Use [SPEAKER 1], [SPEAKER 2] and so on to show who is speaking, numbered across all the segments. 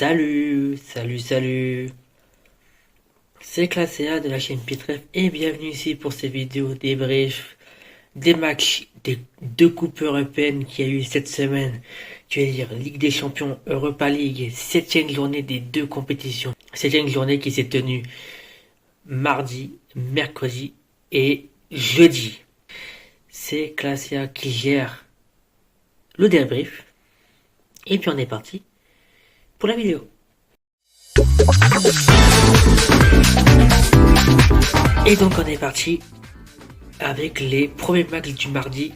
[SPEAKER 1] Salut. C'est Classé A de la chaîne Pitref et bienvenue ici pour ces vidéos débrief des matchs des deux coupes européennes qu'il y a eu cette semaine. Tu veux dire Ligue des Champions, Europa League, 7e journée des deux compétitions. 7e journée qui s'est tenue mardi, mercredi et jeudi. C'est Classé A qui gère le débrief. Et puis on est parti pour la vidéo. Et donc on est parti avec les premiers matchs du mardi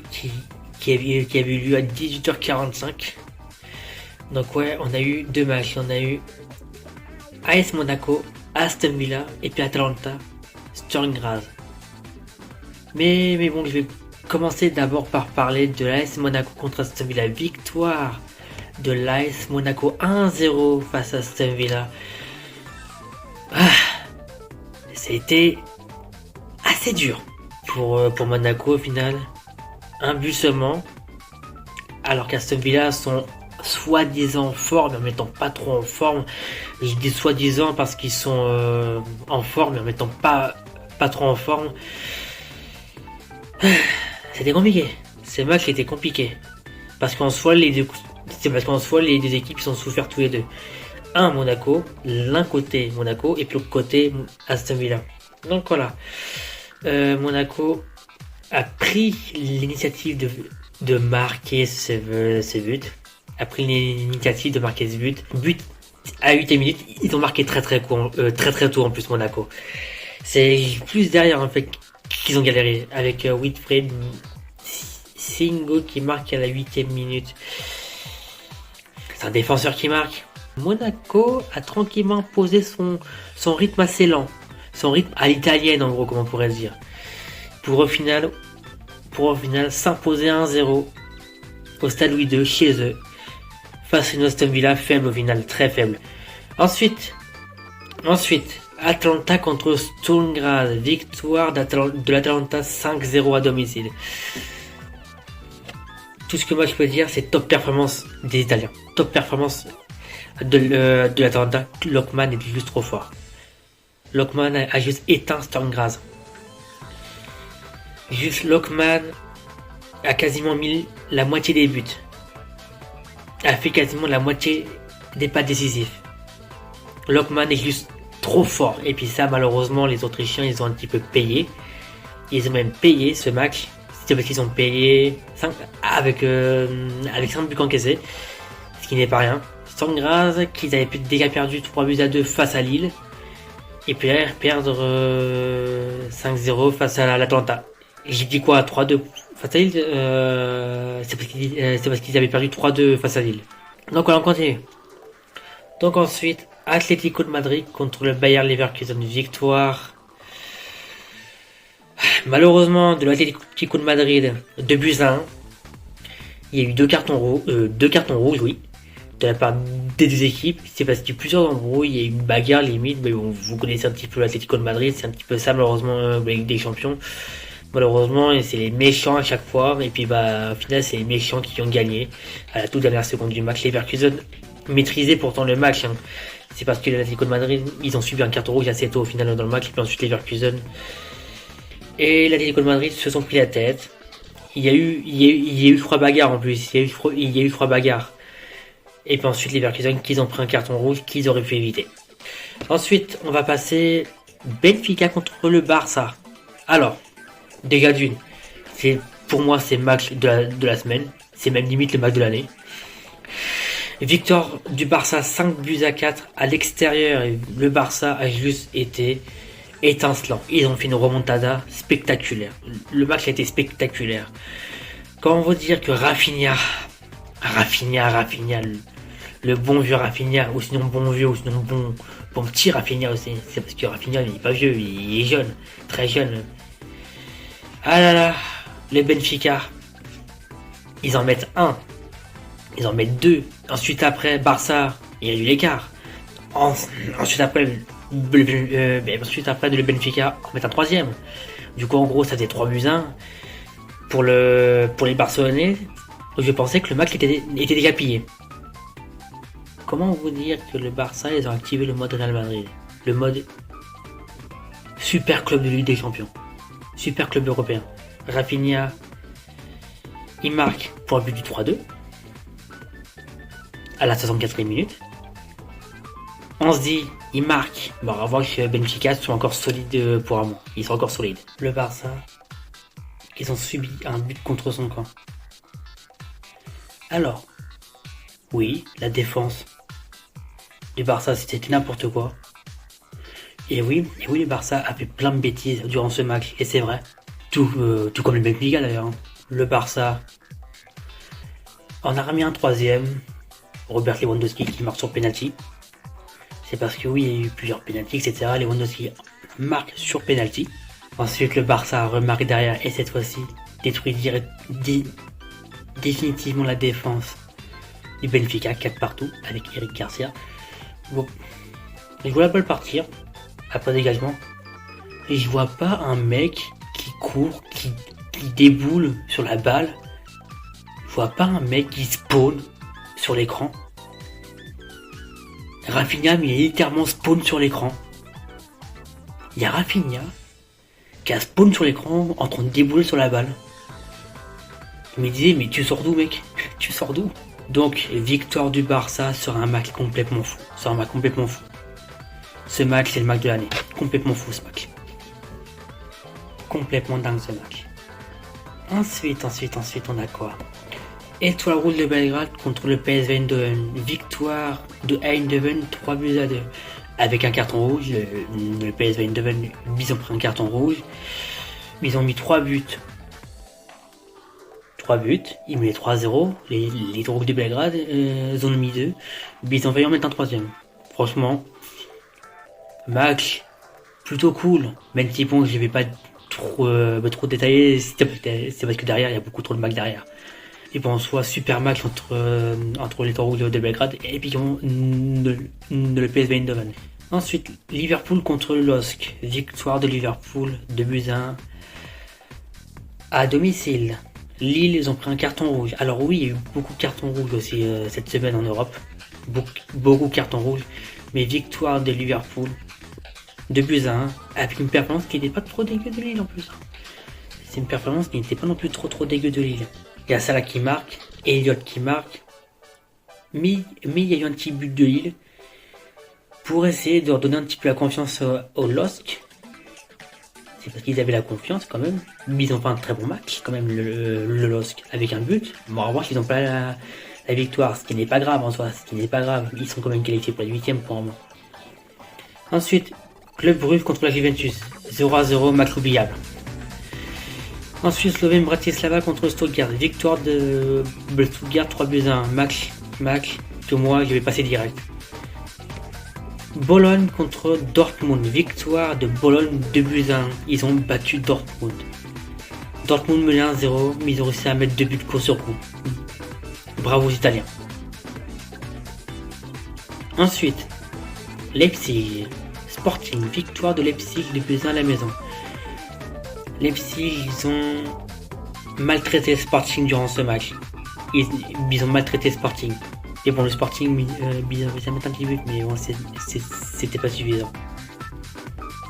[SPEAKER 1] qui avaient eu lieu à 18h45. Donc ouais, on a eu deux matchs. On a eu AS Monaco, Aston Villa et puis Atalanta, Sturm Graz. Mais bon, je vais commencer d'abord par parler de l'AS Monaco contre Aston Villa. Victoire de l'AS Monaco 1-0 face à Aston Villa. C'était assez dur pour Monaco au final. Un but seulement. Alors qu'Aston Villa sont soi-disant en forme, mais en mettant pas trop en forme. Je dis soi-disant parce qu'ils sont en forme, mais en mettant pas trop en forme. C'était compliqué. Ces matchs étaient compliqués. Parce qu'en soi, les deux équipes sont souffert tous les deux. L'un côté Monaco et puis l'autre côté Aston Villa. Donc voilà. Monaco a pris l'initiative de marquer ce but. A pris l'initiative de marquer ce but. But à 8 minutes. Ils ont marqué très tôt en plus Monaco. C'est plus derrière en fait qu'ils ont galéré. Avec Wilfried Singo qui marque à la 8e minute. C'est un défenseur qui marque. Monaco a tranquillement posé son rythme assez lent. Son rythme à l'italienne en gros, comme on pourrait dire. Pour au final s'imposer 1-0 au Stade Louis II chez eux. Face à une Aston Villa faible au final, très faible. Ensuite, Atalanta contre Sturm Graz. Victoire de l'Atalanta 5-0 à domicile. Tout ce que moi je peux dire, c'est top performance des Italiens. Top performance de l'Atalanta. Lockman est juste trop fort. Lockman a juste éteint Sturm Graz. Juste Lockman a quasiment mis la moitié des buts. A fait quasiment la moitié des pas décisifs. Lockman est juste trop fort. Et puis ça, malheureusement, les Autrichiens, ils ont un petit peu payé. Ils ont même payé ce match. C'est parce qu'ils ont payé 5 avec 5 buts encaissés. Ce qui n'est pas rien. Sturm Graz, qu'ils avaient déjà perdu 3-2 face à Lille. Et puis là, perdre 5-0 face à l'Atalanta. J'ai dit quoi, 3-2 face à Lille c'est parce qu'ils avaient perdu 3-2 face à Lille. Donc voilà, on continue. Donc ensuite, Atlético de Madrid contre le Bayer Leverkusen. Victoire. Malheureusement, de l'Atlético de Madrid, 2-1. Il y a eu deux cartons rouges, oui. De la part des deux équipes, c'est parce qu'il y a eu plusieurs embrouilles, il y a eu une bagarre limite, mais bon, vous connaissez un petit peu l'Atlético de Madrid, c'est un petit peu ça malheureusement la Ligue des Champions. Malheureusement, c'est les méchants à chaque fois, et puis au final c'est les méchants qui ont gagné à la toute dernière seconde du match. Leverkusen maîtrisait pourtant le match, hein. C'est parce que l'Atlético de Madrid, ils ont subi un carton rouge assez tôt au final dans le match, et puis ensuite Leverkusen et l'Atlético de Madrid se sont pris la tête. Il y a eu 3 bagarres en plus, il y a eu 3 bagarres. Et puis ensuite les Leverkusen qu'ils ont pris un carton rouge qu'ils auraient pu éviter. Ensuite, on va passer Benfica contre le Barça. Alors, déjà d'une, pour moi c'est le match de la semaine. C'est même limite le match de l'année. Victoire du Barça 5-4 à l'extérieur. Et le Barça a juste été étincelant. Ils ont fait une remontada spectaculaire. Le match a été spectaculaire. Comment vous dire que Rafinha, le bon vieux Rafinha, ou sinon bon petit Rafinha aussi. C'est parce que Rafinha il n'est pas vieux, il est jeune, très jeune. Ah là là, les Benfica, ils en mettent 1, ils en mettent 2. Ensuite après Barça, il y a eu l'écart. Ensuite après de le Benfica en mettre un 3e. Du coup en gros ça faisait 3-1 pour les Barcelonais. Je pensais que le match était déjà plié. comment vous dire que le Barça, ils ont activé le mode Real Madrid, le mode super club de Ligue des Champions, super club européen. Rafinha, il marque pour un but du 3-2 à la 64e minute. On se dit, il marque. Bon, on va voir que Benfica sont encore solides pour un mois. Ils sont encore solides. Le Barça, ils ont subi un but contre son camp. Alors, oui, la défense du Barça, c'était n'importe quoi. Et oui, le Barça a fait plein de bêtises durant ce match. Et c'est vrai. Tout comme le Benfica d'ailleurs. Le Barça en a remis un troisième. Robert Lewandowski qui marque sur penalty. C'est parce que oui, il y a eu plusieurs penalties, etc. Lewandowski marque sur penalty. Ensuite, le Barça remarque derrière et cette fois-ci détruit définitivement la défense du Benfica, 4 partout avec Eric Garcia. Bon, je vois la balle partir après dégagement et je vois pas un mec qui court, qui déboule sur la balle. Je vois pas un mec qui spawn sur l'écran. Rafinha, mais il est littéralement spawn sur l'écran. Il y a Rafinha qui a spawn sur l'écran en train de débouler sur la balle. Il me disait, mais tu sors d'où, mec? Tu sors d'où? Donc, victoire du Barça sur un match complètement fou. Ce match, c'est le match de l'année. Complètement fou, ce match. Complètement dingue, ce match. Ensuite, on a quoi? Étoile rouge de Belgrade contre le PSV Eindhoven. Victoire de Eindhoven 3-2. Avec un carton rouge, le PSV Eindhoven, ils ont pris un carton rouge. Ils ont mis 3 buts. Ils mettaient 3-0. Les rouges de Belgrade, ils en ont mis 2. Mais ils ont failli en mettre un troisième. Franchement, match plutôt cool. Même si bon, je vais pas trop détailler, c'est parce que derrière, il y a beaucoup trop de matchs derrière. Et bon, en soi, super match entre les Rouges de Belgrade et puis le PSV Eindhoven. Ensuite, Liverpool contre le LOSC. Victoire de Liverpool, 2-1 à domicile. Lille, ils ont pris un carton rouge. Alors oui, il y a eu beaucoup de cartons rouges aussi cette semaine en Europe. Beaucoup de cartons rouges. Mais victoire de Liverpool, 2-1 avec une performance qui n'était pas trop dégueu de Lille en plus. C'est une performance qui n'était pas non plus trop dégueu de Lille. Il y a Salah qui marque, Elliott qui marque, mais il y a eu un petit but de Lille pour essayer de leur donner un petit peu la confiance au LOSC. C'est parce qu'ils avaient la confiance quand même, mais ils ont fait un très bon match quand même le LOSC avec un but. Bon, en revanche, ils n'ont pas la victoire, ce qui n'est pas grave en soi, ils sont quand même qualifiés pour la 8ème pour un moment. Ensuite, Club Brugge contre la Juventus, 0-0, match oubliable. Ensuite, Slovène Bratislava contre Stuttgart. Victoire de Stuttgart 3-1. Match que moi je vais passer direct. Bologne contre Dortmund. Victoire de Bologne 2-1. Ils ont battu Dortmund. Dortmund menait 1-0, mais ils ont réussi à mettre 2 buts coup sur coup. Bravo aux Italiens. Ensuite, Leipzig Sporting. Victoire de Leipzig 2-1 à la maison. Leipzig, ils ont maltraité le Sporting durant ce match. Ils ont maltraité le Sporting. Et bon, le Sporting, ils ont réussi à mettre un petit but, mais bon, c'était pas suffisant.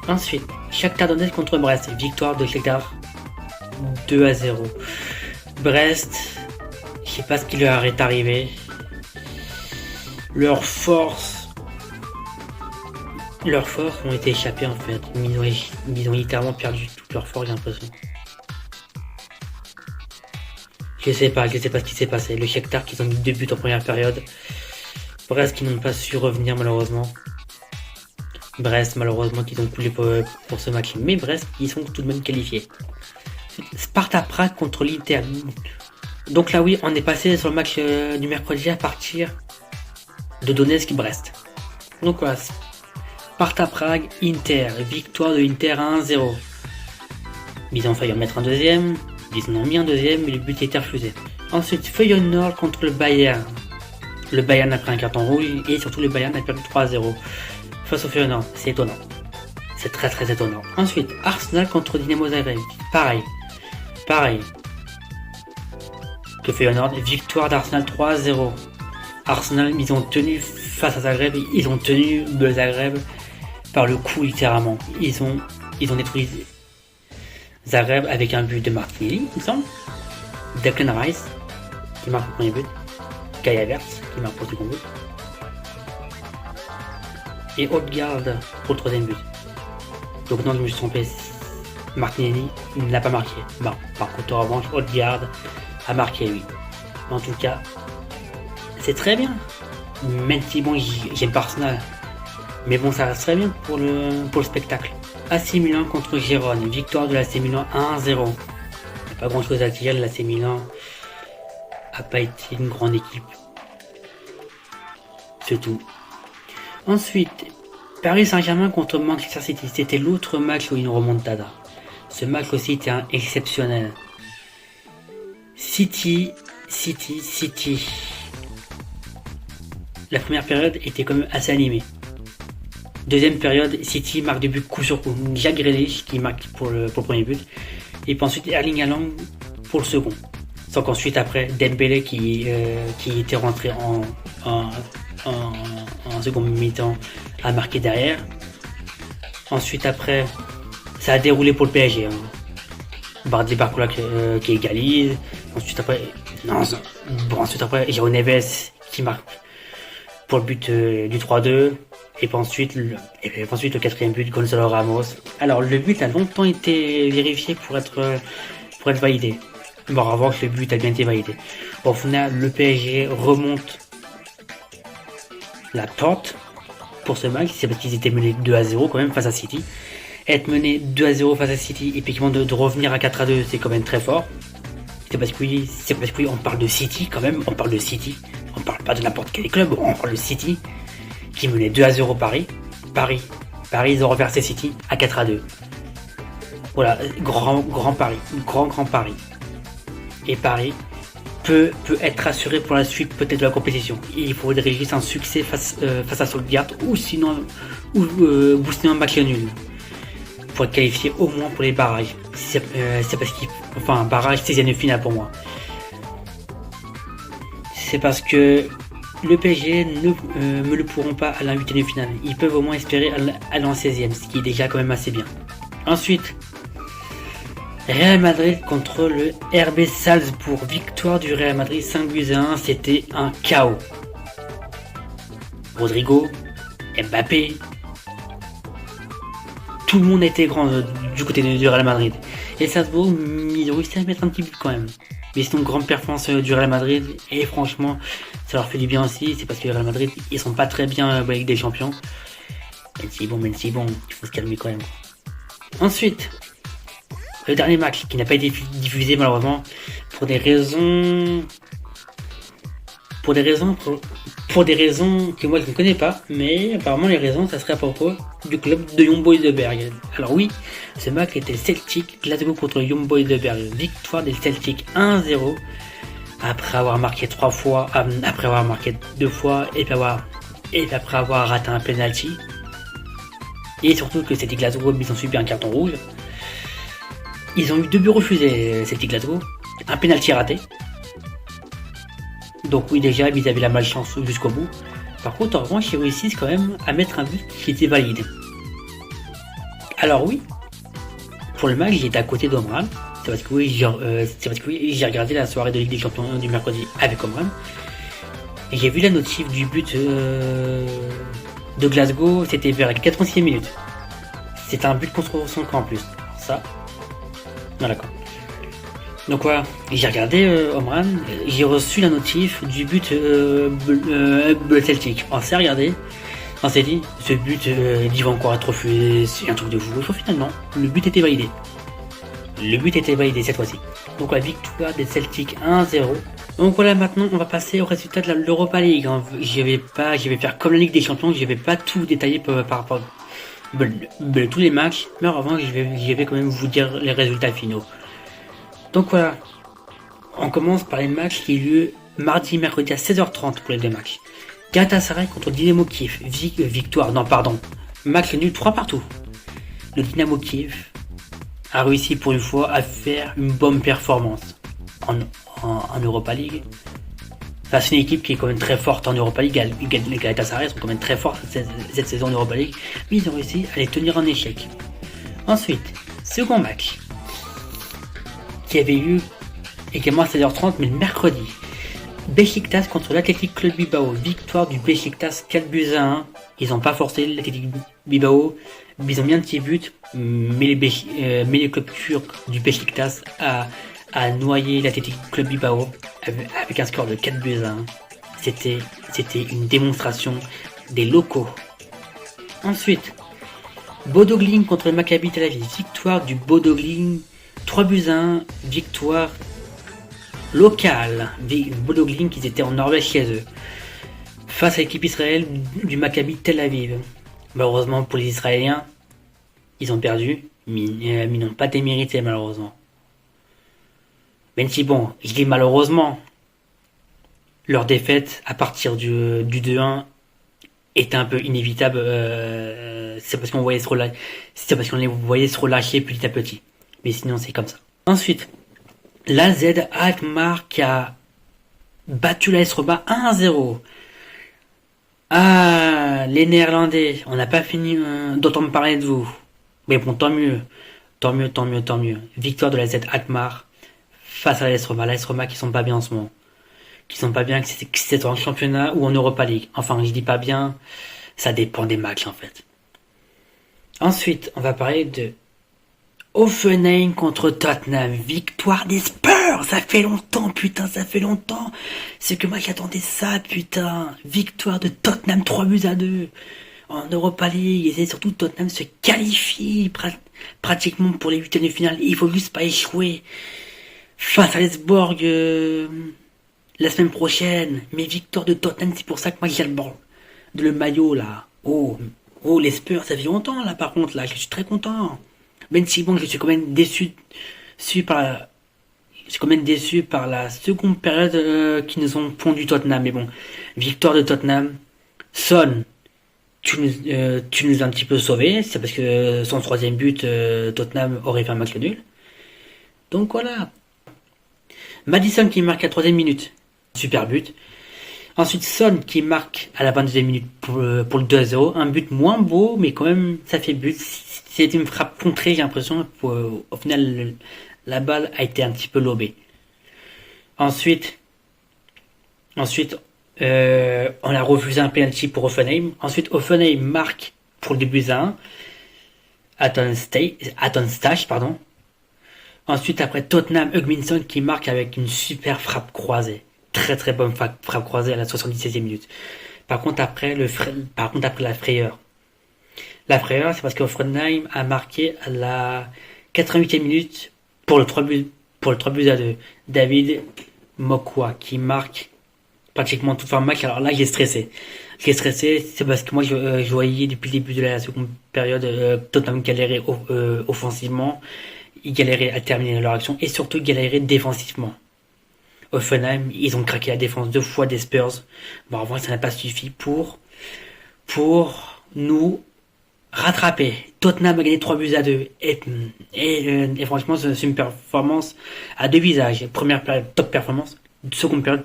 [SPEAKER 1] Ensuite, Shakhtar Donetsk contre Brest. Victoire de Shakhtar 2-0. Brest, je sais pas ce qui leur est arrivé. Leurs forces ont été échappées en fait. Ils ont littéralement perdu toute leur force, j'ai l'impression. Je sais pas ce qui s'est passé. Le Shakhtar qui ont mis 2 buts en première période. Brest qui n'ont pas su revenir malheureusement. Brest malheureusement qui ont coulé pour ce match. Mais Brest qui sont tout de même qualifiés. Sparta Prague contre l'Inter. Donc là oui, on est passé sur le match du mercredi à partir de Donetsk-Brest. Donc voilà. Sparta Prague, Inter, victoire de Inter 1-0. Ils ont failli en mettre un deuxième, ils en ont mis un deuxième, mais le but a été refusé. Ensuite, Feyenoord contre le Bayern. Le Bayern a pris un carton rouge et surtout le Bayern a perdu 3-0 face au Feyenoord. C'est étonnant. C'est très très étonnant. Ensuite, Arsenal contre Dynamo Zagreb. Pareil. Que Feyenoord, victoire d'Arsenal 3-0. Arsenal, ils ont tenu face à Zagreb, ils ont tenu le Zagreb par le cou littéralement. Ils ont détruit Zagreb avec un but de Martinelli, il me semble. Declan Rice qui marque le premier but. Kai Havertz qui marque le second but. Et Odegaard pour le troisième but. Donc non, je me suis trompé. Martinelli n'a pas marqué. Bon, par contre, en revanche, Odegaard a marqué, lui. En tout cas, c'est très bien. Même si bon, j'aime pas Arsenal. Mais bon, ça reste très bien pour le spectacle. AC Milan contre Gérone. Victoire de l'AC Milan 1-0. Il n'y a pas grand chose à dire. L'AC Milan a pas été une grande équipe. C'est tout. Ensuite, Paris Saint-Germain contre Manchester City. C'était l'autre match où une remontada. Ce match aussi était exceptionnel. City. La première période était quand même assez animée. Deuxième période, City marque des buts coup sur coup. Jack Grealish qui marque pour le premier but. Et puis ensuite Erling Haaland pour le second. Sans qu'ensuite après Dembélé qui était rentré en second mi-temps a marqué derrière. Ensuite après, ça a déroulé pour le PSG. Bardi Barcola qui égalise. Ensuite après, João Neves qui marque pour le but du 3-2. Et puis ensuite le quatrième but, Gonzalo Ramos. Alors le but a longtemps été vérifié pour être validé. Bon, en revanche, le but a bien été validé. Au final, le PSG remonte la porte pour ce match. C'est parce qu'ils étaient menés 2-0 quand même face à City. Être mené 2-0 face à City et puis de revenir à 4-2, c'est quand même très fort. C'est parce que on parle de City quand même. On parle de City. On parle pas de n'importe quel club. On parle de City qui menait 2-0 Paris, ils ont reversé City à 4-2. Voilà, grand Paris, grand Paris. Et Paris peut être assuré pour la suite peut-être de la compétition. Il faudrait juste un succès face à Stuttgart ou sinon booster un match nul pour être qualifié au moins pour les barrages. C'est parce un barrage 16e de finale pour moi. C'est parce que le PSG ne le pourront pas à la 8e de finale. Ils peuvent au moins espérer aller en 16e, ce qui est déjà quand même assez bien. Ensuite, Real Madrid contre le RB Salzbourg. Victoire du Real Madrid 5-1, c'était un chaos. Rodrigo, Mbappé, tout le monde était grand du côté du Real Madrid. Et Salzbourg, ils ont réussi à mettre un petit but quand même. Mais c'est une grande performance du Real Madrid et franchement, ça leur fait du bien aussi. C'est parce que le Real Madrid, ils sont pas très bien avec des champions. Mais c'est bon, il faut se calmer quand même. Ensuite, le dernier match qui n'a pas été diffusé malheureusement pour des raisons que moi je ne connais pas, mais apparemment les raisons ça serait à propos du club de Young Boys de Bergen. Alors oui, ce match était Celtic, Glasgow contre le Young Boys de Bergen. Victoire des Celtic 1-0 après avoir marqué 3 fois, après avoir marqué 2 fois et après avoir raté un penalty. Et surtout que c'était Glasgow, ils ont subi un carton rouge. Ils ont eu 2 buts refusés, Celtic Glasgow, un penalty raté. Donc oui, déjà, ils avaient la malchance jusqu'au bout. Par contre, en revanche, ils réussissent quand même à mettre un but qui était valide. Alors oui, pour le match, j'étais à côté d'Omran. C'est parce que oui, j'ai regardé la soirée de Ligue des Champions du mercredi avec Omran. Et j'ai vu la notif du but de Glasgow, c'était vers la 86e minute. C'était un but contre son camp en plus. Alors ça, non d'accord. Donc voilà, j'ai regardé Omran, j'ai reçu la notif du but Celtic. On s'est regardé, on s'est dit, ce but il va encore être refusé, c'est un truc de fou. Et finalement, le but était validé. Le but était validé cette fois-ci. Donc la victoire des Celtics 1-0. Donc voilà, maintenant on va passer au résultat de l'Europa League. Je vais faire comme la Ligue des Champions, je vais pas tout détailler par rapport à tous les matchs, mais en revanche je vais quand même vous dire les résultats finaux. Donc voilà, on commence par les matchs qui ont lieu mardi et mercredi à 16h30 pour les 2 matchs. Galatasaray contre Dynamo Kiev, match nul 3 partout. Le Dynamo Kiev a réussi pour une fois à faire une bonne performance en Europa League. Enfin, c'est une équipe qui est quand même très forte en Europa League. Les Galatasaray sont quand même très forts cette saison en Europa League. Mais ils ont réussi à les tenir en échec. Ensuite, second match. Qui avait eu également à 16h30, mais le mercredi. Beşiktaş contre l'Athletic Club Bilbao. Victoire du Beşiktaş 4-1. Ils n'ont pas forcé l'Athletic Bilbao. Ils ont mis un petit but, mais le club turc du Beşiktaş a noyé l'Athletic Club Bilbao avec un score de 4-1. C'était une démonstration des locaux. Ensuite, Bodo Glimt contre le Maccabi Tel Aviv. Victoire du Bodo Glimt 3-1. Victoire locale. Bodo Glimt qui étaient en Norvège chez eux. Face à l'équipe israélienne du Maccabi Tel Aviv. Malheureusement pour les Israéliens, ils ont perdu, mais ils n'ont pas démérité malheureusement. Même si bon, je dis malheureusement, leur défaite à partir du 2-1 était un peu inévitable. C'est parce qu'on les voyait se relâcher petit à petit. Mais sinon c'est comme ça. Ensuite, l'AZ Alkmaar qui a battu l'AS Roma 1-0. Ah, les Néerlandais, on n'a pas fini d'entendre parler de vous. Mais bon, tant mieux. Tant mieux. Victoire de la Z Alkmaar face à l'AS Roma. L'AS Roma qui sont pas bien en ce moment. Qui sont pas bien, que c'est en championnat ou en Europa League. Enfin, je dis pas bien, ça dépend des matchs en fait. Ensuite, on va parler de Hoffenheim contre Tottenham. Victoire des Spurs. Ça fait longtemps, putain, ça fait longtemps. C'est que moi j'attendais ça, putain. Victoire de Tottenham 3-2 en Europa League. Et c'est surtout Tottenham se qualifie pratiquement pour les huitièmes de finale. Il faut juste pas échouer face à Lesborg la semaine prochaine. Mais victoire de Tottenham, c'est pour ça que moi j'ai le maillot là. Oh, les Spurs, ça fait longtemps là par contre là. Je suis très content. Même si bon, je suis quand même déçu par la seconde période qui nous ont pondu Tottenham. Mais bon, victoire de Tottenham. Son, tu nous as un petit peu sauvés. C'est parce que son troisième but, Tottenham aurait fait un match nul. Donc voilà. Maddison qui marque à la troisième minute. Super but. Ensuite, Son qui marque à la 22e minute pour le 2-0. Un but moins beau, mais quand même, ça fait but. C'est une frappe contrée, j'ai l'impression. Au final, la balle a été un petit peu lobée. Ensuite, on a refusé un penalty pour Hoffenheim. Ensuite, Hoffenheim marque pour le début 1. Anton Stach, pardon. Ensuite, après Tottenham, Hugminson qui marque avec une super frappe croisée. Très très bonne frappe croisée à la 77e minute. Par contre, après la frayeur. La frayeur, c'est parce qu'Hoffenheim a marqué à la 88e minute pour le 3-2. David Mokwa qui marque pratiquement tout fin match. Alors là, j'ai stressé. C'est parce que moi, je voyais depuis le début de la seconde période Tottenham galérer offensivement. Ils galéraient à terminer leur action et surtout galéraient défensivement. Hoffenheim, ils ont craqué la défense 2 fois des Spurs. Bon, avant, ça n'a pas suffi pour nous rattraper. Tottenham a gagné 3-2 et franchement, c'est une performance à deux visages. Première période, top performance. Seconde période,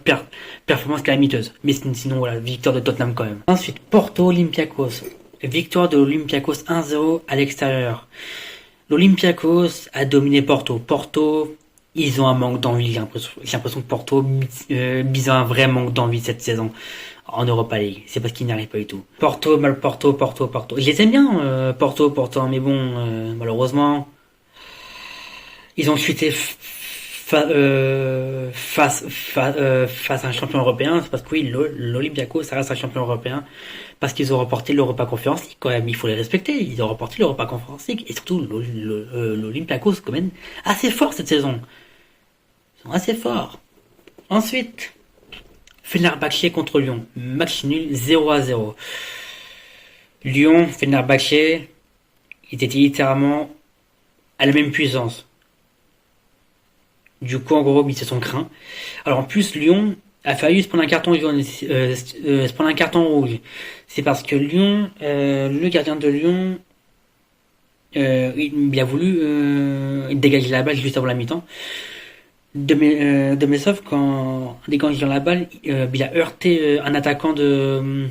[SPEAKER 1] performance calamiteuse. Mais sinon, voilà, victoire de Tottenham quand même. Ensuite, Porto Olympiakos. Victoire de l'Olympiakos 1-0 à l'extérieur. L'Olympiakos a dominé Porto. Porto, ils ont un manque d'envie. J'ai l'impression que Porto ils ont un vrai manque d'envie cette saison en Europa League. C'est parce qu'ils n'y arrivent pas du tout. Porto. Je les aime bien, Porto, mais bon, malheureusement, ils ont chuté face à un champion européen. C'est parce que oui, l'Olympiakos, ça reste un champion européen. Parce qu'ils ont remporté l'Europa Conference League, quand même, il faut les respecter. Ils ont remporté l'Europa Conference League, et surtout l'Olympiakos, quand même, assez fort cette saison. Ils sont assez forts. Ensuite, Fenerbahçe contre Lyon. Match nul 0-0. Lyon, Fenerbahçe, ils étaient littéralement à la même puissance. Du coup, en gros, ils se sont craints. Alors, en plus, Lyon a failli se prendre un carton jaune, se prendre un carton rouge. C'est parce que Lyon, le gardien de Lyon, il a voulu dégager la balle juste avant la mi-temps. De Mesov, quand les gants ils ont la balle, il a heurté un attaquant du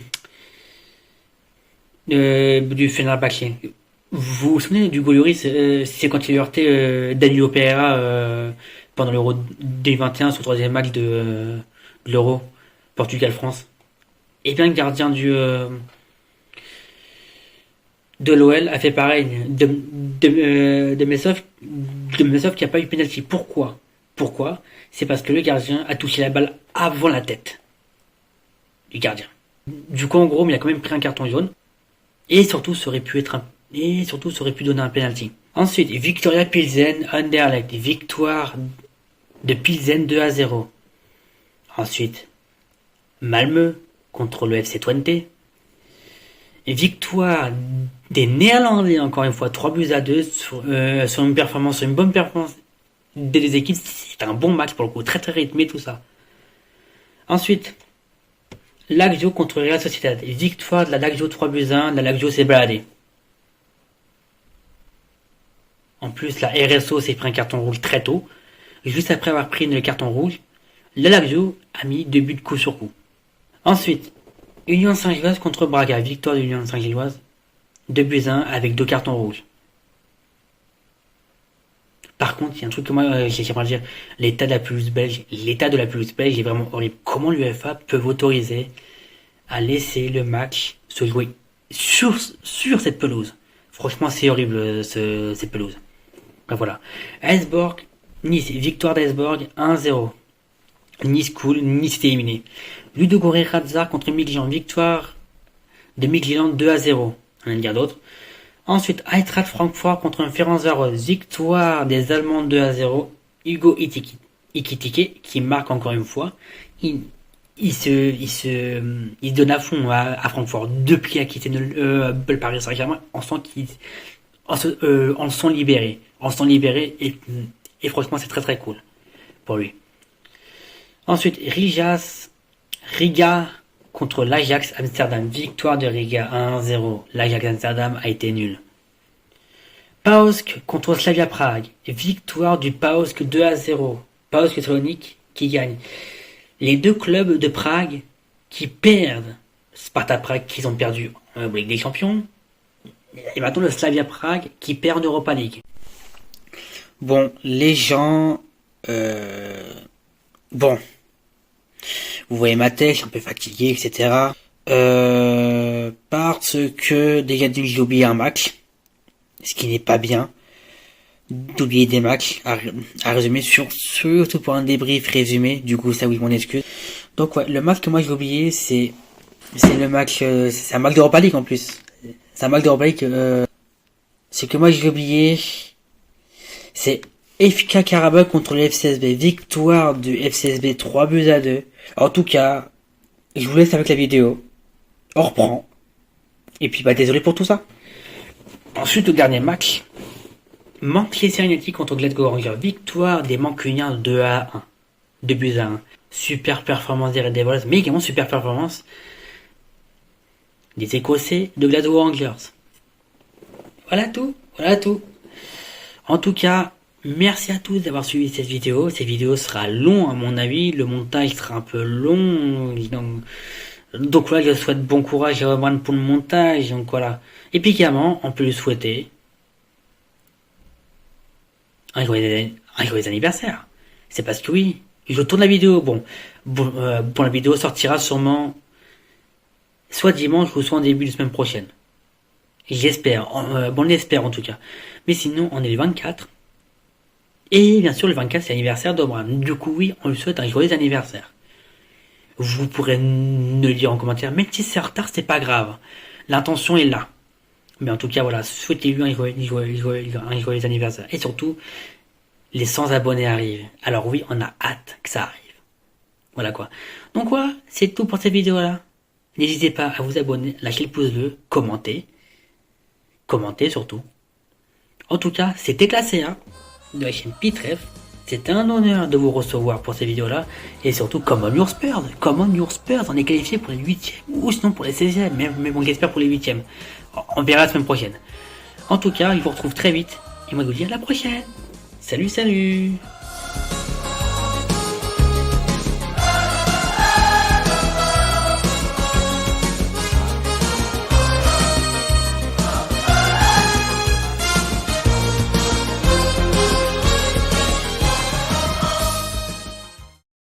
[SPEAKER 1] Fenerbahçe. Vous vous souvenez du goal Lloris, c'est quand il a heurté Danilo Pereira pendant l'Euro 2021 sur le troisième match de l'Euro Portugal-France. Et bien le gardien de l'OL a fait pareil. De Mesov qui a pas eu penalty. Pourquoi? C'est parce que le gardien a touché la balle avant la tête du gardien. Du coup, en gros, il a quand même pris un carton jaune. Et surtout, ça aurait pu donner un penalty. Ensuite, Victoria Pilsen, Anderlecht. Victoire de Pilsen 2-0. Ensuite, Malmö contre le FC Twente. Victoire des Néerlandais, encore une fois, 3-2 sur une bonne performance des deux équipes. C'est un bon match pour le coup, très très rythmé tout ça. Ensuite, Lazio contre Real Sociedad. Victoire de la Lazio 3-1, la Lazio s'est baladée. En plus, la RSO s'est pris un carton rouge très tôt. Juste après avoir pris le carton rouge, la Lazio a mis 2 buts coup sur coup. Ensuite, Union Saint-Gilloise contre Braga. Victoire de l'Union Saint-Gilloise 2-1 avec 2 cartons rouges. Par contre, il y a un truc que moi j'aimerais dire, l'état de la pelouse belge est vraiment horrible. Comment l'UEFA peut autoriser à laisser le match se jouer sur cette pelouse? Franchement, c'est horrible cette pelouse. Ben voilà. Esborg, Nice, victoire d'Esborg 1-0. Nice cool, Nice était éliminé. Ludogorets Razar contre Midtjylland, victoire de Midtjylland 2-0. Rien à dire d'autre. Ensuite, Eintracht Francfort contre Ferencváros, victoire des Allemands 2-0. Hugo Ekitike qui marque encore une fois. Il donne à fond à Francfort. Depuis à quitter le Paris Saint-Germain, on sent on le sent libéré. On le sent libéré et franchement c'est très très cool pour lui. Ensuite, Riga contre l'Ajax Amsterdam. Victoire de Riga 1-0. L'Ajax Amsterdam a été nul. PAOK contre Slavia Prague. Victoire du PAOK 2-0. PAOK Salonique qui gagne. Les deux clubs de Prague qui perdent. Sparta Prague qui ont perdu en Ligue des Champions. Et maintenant le Slavia Prague qui perd en Europa League. Bon, les gens... Bon... Vous voyez ma tête, je suis un peu fatigué, etc. Parce que déjà j'ai oublié un match, ce qui n'est pas bien d'oublier des matchs à résumer, surtout pour un débrief résumé. Du coup, ça oui, mon excuse. Donc ouais, le match que moi j'ai oublié, c'est le match, c'est un match d'Europa League en plus. C'est un match d'Europa League. Ce que moi j'ai oublié, c'est FK Karabakh contre le FCSB. Victoire du FCSB 3-2. En tout cas, je vous laisse avec la vidéo. On reprend. Et puis bah désolé pour tout ça. Ensuite au dernier match, Manchester United contre Glasgow Rangers. Victoire des Mancuniens 2-1. 2-1. Super performance des Red Devils, mais également super performance des Écossais de Glasgow Rangers. Voilà tout. En tout cas, merci à tous d'avoir suivi cette vidéo. Cette vidéo sera longue à mon avis. Le montage sera un peu long. Donc voilà, je souhaite bon courage à Roman pour le montage. Donc voilà. Et puis également, on peut lui souhaiter un joyeux anniversaire. C'est parce que oui, je tourne la vidéo. Bon, la vidéo sortira sûrement soit dimanche ou soit en début de semaine prochaine. J'espère. On l'espère en tout cas. Mais sinon, on est le 24. Et bien sûr, le 24, c'est l'anniversaire d'Omran. Du coup, oui, on lui souhaite un joyeux anniversaire. Vous pourrez nous le dire en commentaire, même si c'est en retard, c'est pas grave. L'intention est là. Mais en tout cas, voilà, souhaitez-lui un joyeux anniversaire. Et surtout, les 100 abonnés arrivent. Alors oui, on a hâte que ça arrive. Voilà quoi. Donc voilà, c'est tout pour cette vidéo-là. N'hésitez pas à vous abonner, lâcher le pouce bleu, commenter. Commentez surtout. En tout cas, c'était classé, hein, de la chaîne Pitref. C'était un honneur de vous recevoir pour ces vidéos-là. Et surtout, Common Your Spurs. On est qualifié pour les 8e. Ou sinon pour les 16e. Mais bon, j'espère pour les 8e. On verra la semaine prochaine. En tout cas, je vous retrouve très vite. Et moi, je vous dis à la prochaine. Salut.